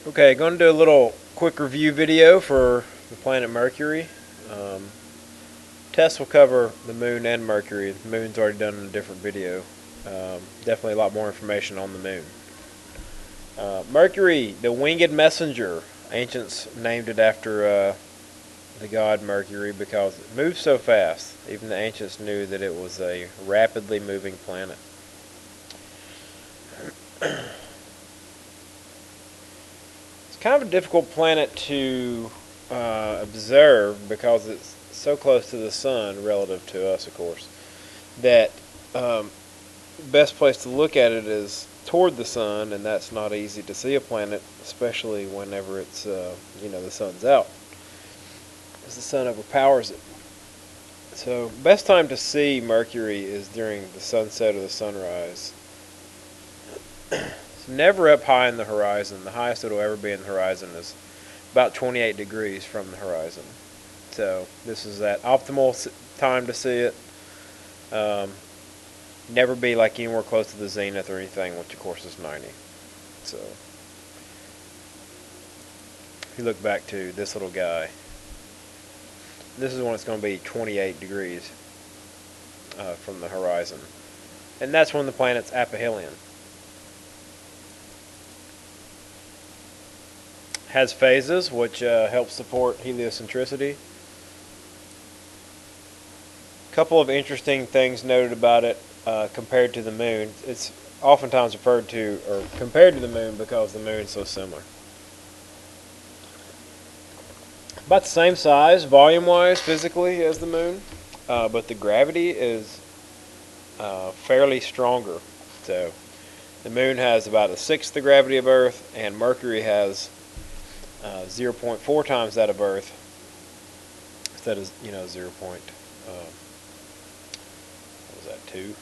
Okay, going to do a little quick review video for the planet Mercury. Tess will cover the moon and Mercury. The moon's already done in a different video. Definitely a lot more information on the moon. Mercury, the winged messenger. Ancients named it after the god Mercury because it moves so fast. Even the ancients knew that it was a rapidly moving planet. It's kind of a difficult planet to observe because it's so close to the sun relative to us, of course, that the best place to look at it is toward the sun, and that's not easy to see a planet, especially whenever it's the sun's out, because the sun overpowers it. So, best time to see Mercury is during the sunset or the sunrise. It's never up high in the horizon. The highest it'll ever be in the horizon is about 28 degrees from the horizon. So this is that optimal time to see it. Never be like anywhere close to the zenith or anything, which of course is 90. So if you look back to this little guy, this is when it's going to be 28 degrees from the horizon. And that's when the planet's aphelion. Has phases, which helps support heliocentricity. A couple of interesting things noted about it compared to the moon. It's oftentimes referred to or compared to the moon because the moon's so similar. About the same size, volume-wise, physically, as the moon, but the gravity is fairly stronger. So the moon has about a sixth the gravity of Earth, and Mercury has 0.4 times that of Earth instead of 0. What was that, 2? 0.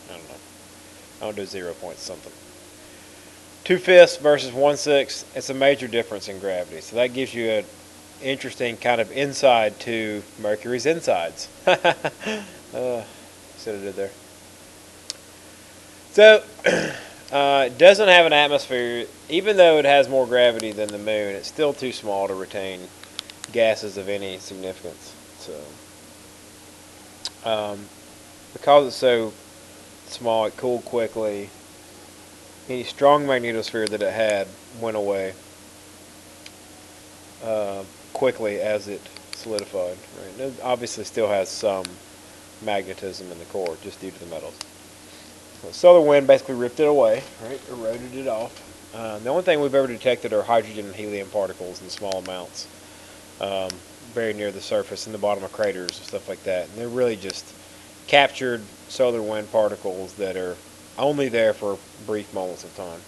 I don't know. I'll do 0 point something. 2/5 versus 1/6. It's a major difference in gravity, so that gives you an interesting kind of insight to Mercury's insides. See what I did there? So it doesn't have an atmosphere. Even though it has more gravity than the moon, it's still too small to retain gases of any significance. So because it's so small, it cooled quickly. Any strong magnetosphere that it had went away quickly as it solidified. Right? It obviously still has some magnetism in the core, just due to the metals. So solar wind basically ripped it away, right? Eroded it off. The only thing we've ever detected are hydrogen and helium particles in small amounts, very near the surface, in the bottom of craters and stuff like that. And they're really just captured solar wind particles that are only there for brief moments of time.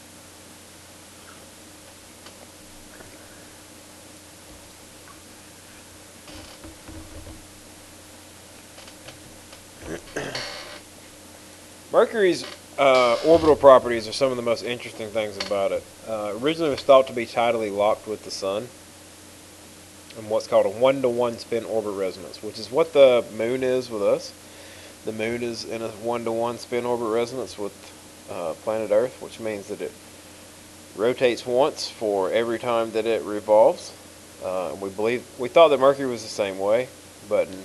Mercury's orbital properties are some of the most interesting things about it. Originally it was thought to be tidally locked with the sun in what's called a 1-to-1 spin orbit resonance, which is what the moon is with us. The moon is in a 1-to-1 spin orbit resonance with planet Earth, which means that it rotates once for every time that it revolves. We thought that Mercury was the same way, but in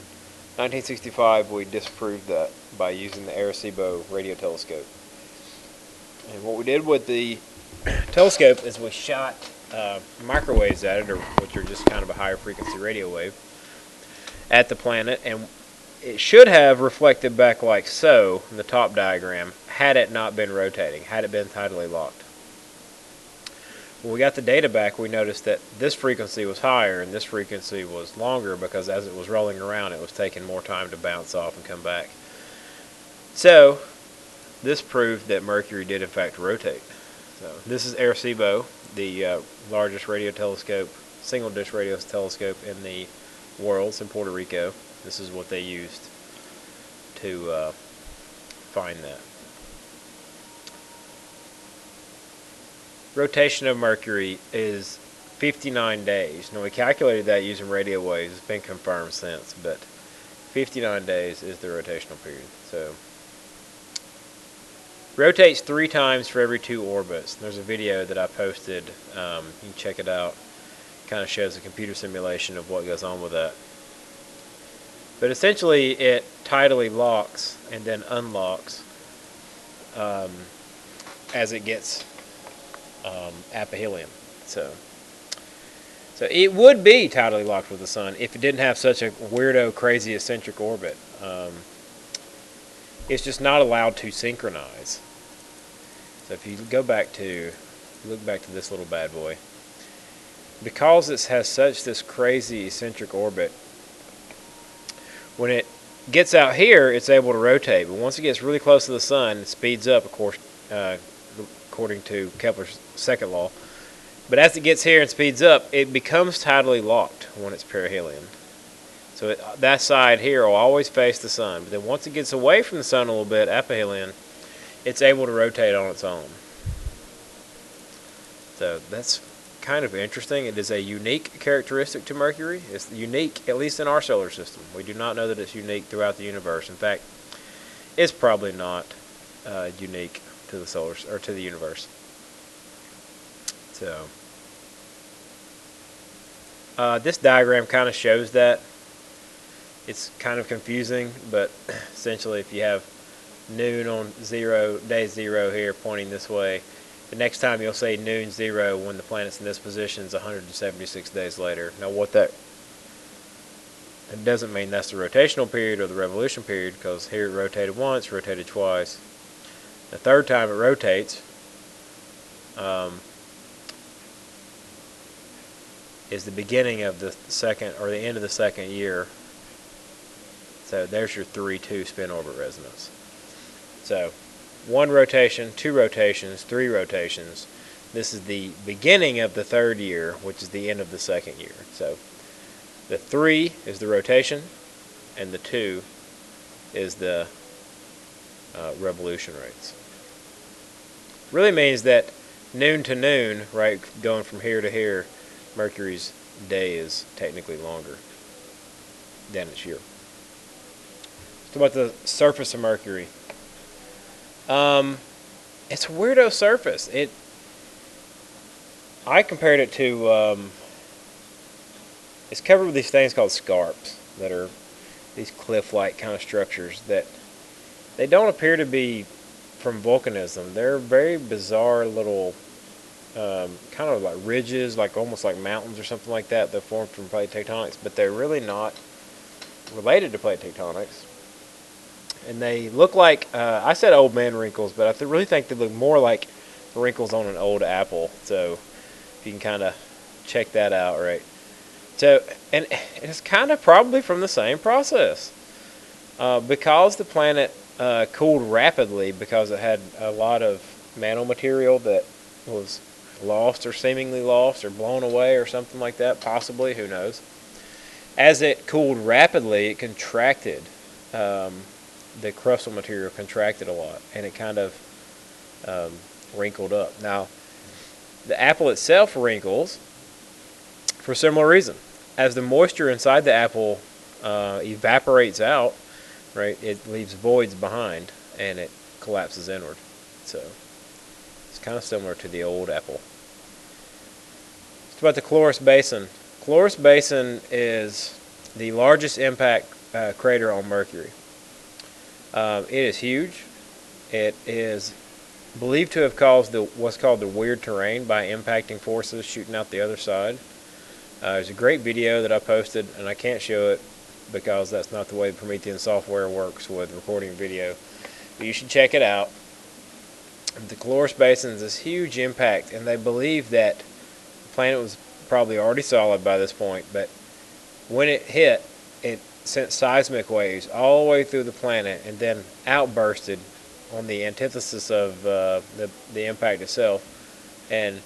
1965 we disproved that by using the Arecibo radio telescope. And what we did with the telescope is we shot microwaves at it, which are just kind of a higher frequency radio wave, at the planet, and it should have reflected back like so in the top diagram had it not been rotating, had it been tidally locked. When we got the data back, we noticed that this frequency was higher and this frequency was longer because as it was rolling around, it was taking more time to bounce off and come back. So this proved that Mercury did in fact rotate. So this is Arecibo, the largest radio telescope, single dish radio telescope in the world. It's in Puerto Rico. This is what they used to find that. Rotation of Mercury is 59 days. Now we calculated that using radio waves. It's been confirmed since, but 59 days is the rotational period. So Rotates 3 times for every 2 orbits. There's a video that I posted. You can check it out. Kind of shows a computer simulation of what goes on with that. But essentially, it tidally locks and then unlocks as it gets aphelion. So it would be tidally locked with the sun if it didn't have such a weirdo, crazy eccentric orbit. It's just not allowed to synchronize. So if you look back to this little bad boy, because it has such this crazy eccentric orbit, when it gets out here, it's able to rotate. But once it gets really close to the sun, it speeds up, of course, according to Kepler's second law. But as it gets here and speeds up, it becomes tidally locked when it's perihelion. So that side here will always face the sun. But then once it gets away from the sun a little bit, aphelion, it's able to rotate on its own. So that's kind of interesting. It is a unique characteristic to Mercury. It's unique, at least in our solar system. We do not know that it's unique throughout the universe. In fact, it's probably not unique to the universe. So this diagram kind of shows that. It's kind of confusing, but essentially if you have noon on day 0 here pointing this way, the next time you'll say noon 0 when the planet's in this position is 176 days later. Now it doesn't mean that's the rotational period or the revolution period, because here it rotated once, rotated twice. The third time it rotates is the beginning of the second, or the end of the second year. So there's your 3-2 spin orbit resonance. So 1 rotation, 2 rotations, 3 rotations. This is the beginning of the third year, which is the end of the second year. So the 3 is the rotation, and the 2 is the revolution rates. Really means that noon to noon, right, going from here to here, Mercury's day is technically longer than its year. So about the surface of Mercury. It's a weirdo surface. I compared it to, it's covered with these things called scarps that are these cliff-like kind of structures that they don't appear to be from volcanism. They're very bizarre little kind of like ridges, like almost like mountains or something like that. They're formed from plate tectonics, but they're really not related to plate tectonics. And they look like, I said old man wrinkles, but I really think they look more like wrinkles on an old apple. So if you can kind of check that out, right? So, and it's kind of probably from the same process. Because the planet cooled rapidly, because it had a lot of nanomaterial that was lost or seemingly lost or blown away or something like that, possibly, who knows. As it cooled rapidly, it contracted. The crustal material contracted a lot, and it kind of wrinkled up. Now, the apple itself wrinkles for a similar reason. As the moisture inside the apple evaporates out, right, it leaves voids behind, and it collapses inward. So it's kind of similar to the old apple. It's about the Chloris Basin. Chloris Basin is the largest impact crater on Mercury. It is huge. It is believed to have caused what's called the weird terrain by impacting forces shooting out the other side. There's a great video that I posted, and I can't show it because that's not the way the Promethean software works with recording video. But you should check it out. The Chloris Basin is this huge impact, and they believe that the planet was probably already solid by this point, but when it hit, it sent seismic waves all the way through the planet and then outbursted on the antithesis of the impact itself, and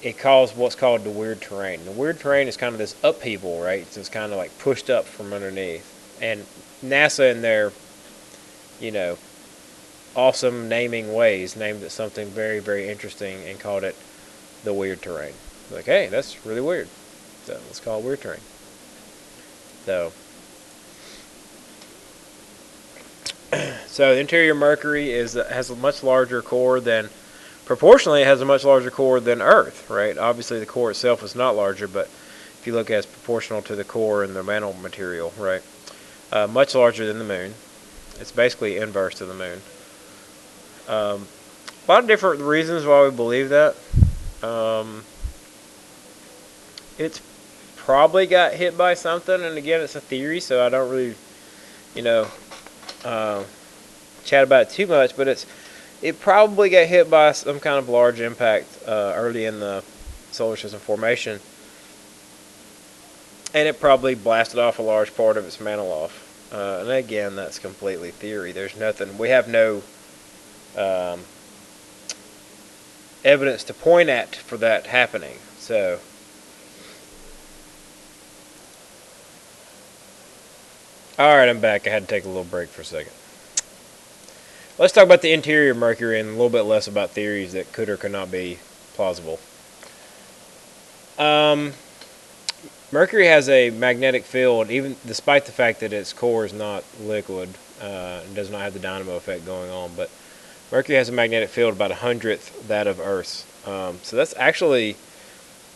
it caused what's called the weird terrain. The weird terrain is kind of this upheaval, right? It's just kind of like pushed up from underneath. And NASA, in their, awesome naming ways, named it something very, very interesting and called it the weird terrain. Like, hey, that's really weird. So let's call it weird terrain. So So the interior Mercury has a much larger core than, proportionally, it has a much larger core than Earth, right? Obviously, the core itself is not larger, but if you look at it, it's proportional to the core and the mantle material, right? Much larger than the Moon. It's basically inverse to the Moon. A lot of different reasons why we believe that. It's probably got hit by something, and again, it's a theory, so I don't really, you know, chat about it too much. But it probably got hit by some kind of large impact early in the solar system formation, and it probably blasted off a large part of its mantle off. And again, that's completely theory. There's nothing. We have no evidence to point at for that happening. So. Alright, I'm back. I had to take a little break for a second. Let's talk about the interior of Mercury and a little bit less about theories that could or could not be plausible. Mercury has a magnetic field, even despite the fact that its core is not liquid and does not have the dynamo effect going on. But Mercury has a magnetic field about 100th that of Earth's. So that's actually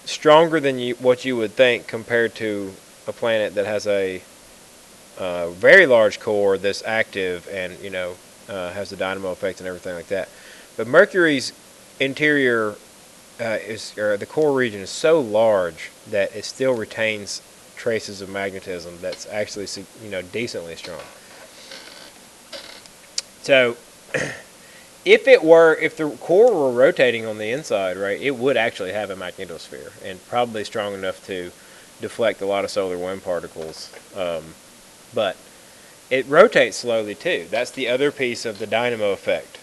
stronger than what you would think compared to a planet that has a very large core that's active and has the dynamo effect and everything like that. But Mercury's interior the core region is so large that it still retains traces of magnetism that's actually decently strong. So if the core were rotating on the inside, right, it would actually have a magnetosphere and probably strong enough to deflect a lot of solar wind particles. But it rotates slowly too. That's the other piece of the dynamo effect.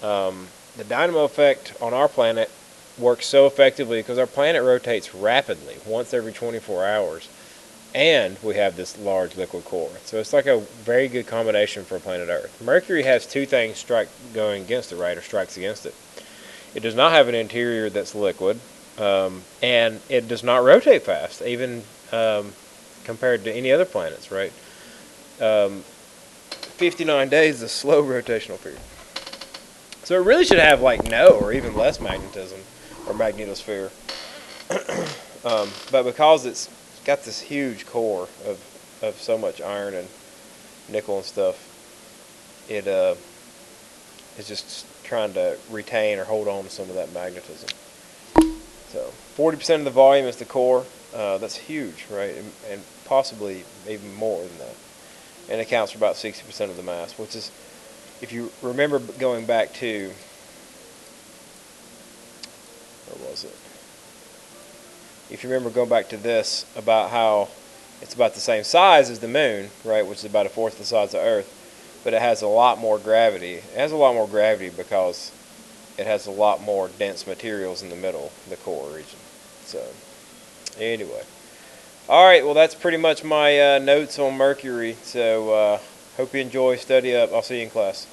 The dynamo effect on our planet works so effectively because our planet rotates rapidly, once every 24 hours, and we have this large liquid core. So it's like a very good combination for planet Earth. Mercury has two things going against it, right, or strikes against it. It does not have an interior that's liquid, and it does not rotate fast, even compared to any other planets, right? 59 days is a slow rotational period. So it really should have no or even less magnetism or magnetosphere. But because it's got this huge core of so much iron and nickel and stuff, it is just trying to retain or hold on to some of that magnetism. So 40% of the volume is the core. That's huge, right? And possibly even more than that. And it accounts for about 60% of the mass, which is, if you remember going back to, where was it? If you remember going back to this, about how it's about the same size as the moon, right, which is about a fourth the size of Earth, but it has a lot more gravity. It has a lot more gravity because it has a lot more dense materials in the middle, the core region. So, anyway. Alright, well that's pretty much my notes on Mercury, so hope you enjoy, study up, I'll see you in class.